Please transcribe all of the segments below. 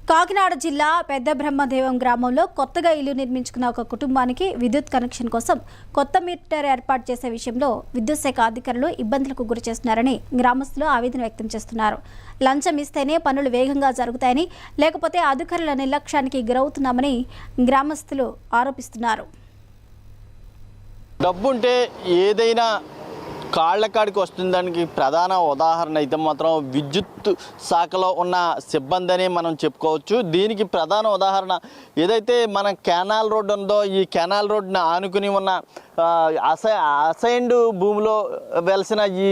కాకినాడ జిల్లా పెద్ద బ్రహ్మదేవం గ్రామంలో కొత్తగా ఇల్లు నిర్మించుకున్న ఒక కుటుంబానికి విద్యుత్ కనెక్షన్ కోసం కొత్త మీటర్ ఏర్పాటు చేసే విషయంలో విద్యుత్ శాఖ అధికారులు ఇబ్బందులకు గురి చేస్తున్నారని గ్రామస్తులు ఆవేదన వ్యక్తం చేస్తున్నారు. లంచం ఇస్తేనే పనులు వేగంగా జరుగుతాయని, లేకపోతే అధికారుల నిర్లక్ష్యానికి గురవుతున్నామని గ్రామస్తులు ఆరోపిస్తున్నారు. డబ్బుంటే ఏదైనా కాళ్ళకాడికి వస్తుందానికి ప్రధాన ఉదాహరణ అయితే మాత్రం విద్యుత్ శాఖలో ఉన్న సిబ్బంది అని మనం చెప్పుకోవచ్చు. దీనికి ప్రధాన ఉదాహరణ ఏదైతే మన కెనాల్ రోడ్ ఉందో, ఈ కెనాల్ రోడ్ని ఆనుకుని ఉన్న అసైన్డ్ భూమిలో వెలిసిన ఈ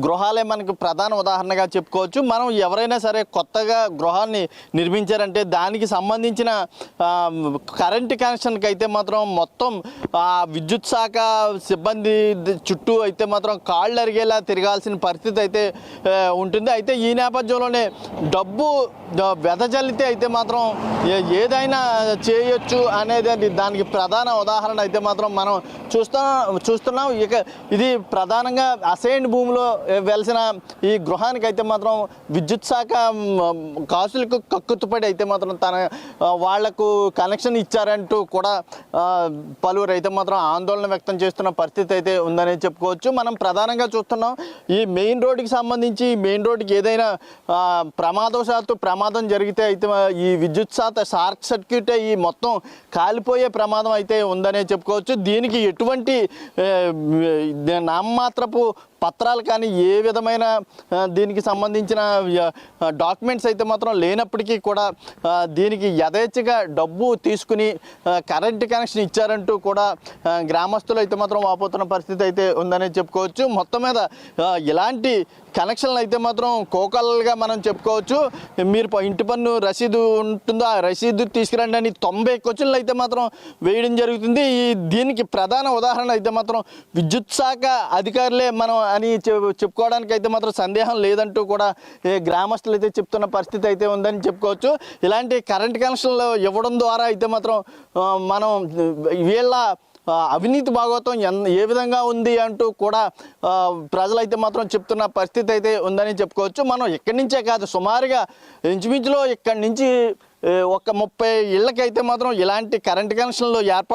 గృహాలే మనకు ప్రధాన ఉదాహరణగా చెప్పుకోవచ్చు. మనం ఎవరైనా సరే కొత్తగా గృహాన్ని నిర్మించారంటే దానికి సంబంధించిన కరెంటు కనెక్షన్కి అయితే మాత్రం మొత్తం విద్యుత్ శాఖ సిబ్బంది చుట్టూ అయితే మాత్రం కాళ్ళు అరిగేలా తిరగాల్సిన పరిస్థితి అయితే ఉంటుంది. అయితే ఈ నేపథ్యంలోనే డబ్బు వెదజల్లితే అయితే మాత్రం ఏదైనా చేయొచ్చు అనేది దానికి ప్రధాన ఉదాహరణ అయితే మాత్రం మనం చూస్తున్నాం. ఇక ఇది ప్రధానంగా అసైన్డ్ భూమిలో వెలిసిన ఈ గృహానికి అయితే మాత్రం విద్యుత్ శాఖ కాసులకు కక్కుతుపడి అయితే మాత్రం వాళ్లకు కనెక్షన్ ఇచ్చారంటూ కూడా పలువురు అయితే మాత్రం ఆందోళన వ్యక్తం చేస్తున్న పరిస్థితి అయితే ఉందని చెప్పుకోవచ్చు. మనం ప్రధానంగా చూస్తున్నాం ఈ మెయిన్ రోడ్డుకి సంబంధించి మెయిన్ రోడ్డుకి ఏదైనా ప్రమాదం జరిగితే అయితే ఈ విద్యుత్ శాఖ షార్ట్ సర్క్యూట్ ఈ మొత్తం కాలిపోయే ప్రమాదం అయితే ఉందనే చెప్పుకోవచ్చు. దీనికి ఎటువంటి నామమాత్రపు పత్రాలు కానీ ఏ విధమైన దీనికి సంబంధించిన డాక్యుమెంట్స్ అయితే మాత్రం లేనప్పటికీ కూడా దీనికి యథేచ్ఛగా డబ్బు తీసుకుని కరెంటు కనెక్షన్ ఇచ్చారంటూ కూడా గ్రామస్తులు అయితే మాత్రం వాపోతున్న పరిస్థితి అయితే ఉందని చెప్పుకోవచ్చు. మొత్తం మీద ఇలాంటి కనెక్షన్లు అయితే మాత్రం కోకలుగా మనం చెప్పుకోవచ్చు. మీరు ఇంటి పన్ను రసీదు ఉంటుందో ఆ రసీదు తీసుకురండి అని 90 క్వశ్చన్లు అయితే మాత్రం వేయడం జరుగుతుంది. దీనికి ప్రధాన ఉదాహరణ అయితే మాత్రం విద్యుత్ శాఖ అధికారులే మనం అని చెప్పుకోవడానికి అయితే మాత్రం సందేహం లేదంటూ కూడా గ్రామస్తులు అయితే చెప్తున్న పరిస్థితి అయితే ఉందని చెప్పుకోవచ్చు. ఇలాంటి కరెంట్ కనెక్షన్లు ఇవ్వడం ద్వారా అయితే మాత్రం మనం వీళ్ళ అవినీతి భాగవతం ఏ విధంగా ఉంది అంటూ కూడా ప్రజలైతే మాత్రం చెప్తున్న పరిస్థితి అయితే ఉందని చెప్పుకోవచ్చు. మనం ఇక్కడి నుంచే కాదు, సుమారుగా ఇంచుమించులో ఇక్కడి నుంచి ఒక 30 ఇళ్ళకైతే మాత్రం ఇలాంటి కరెంట్ కనెక్షన్లు ఏర్పాటు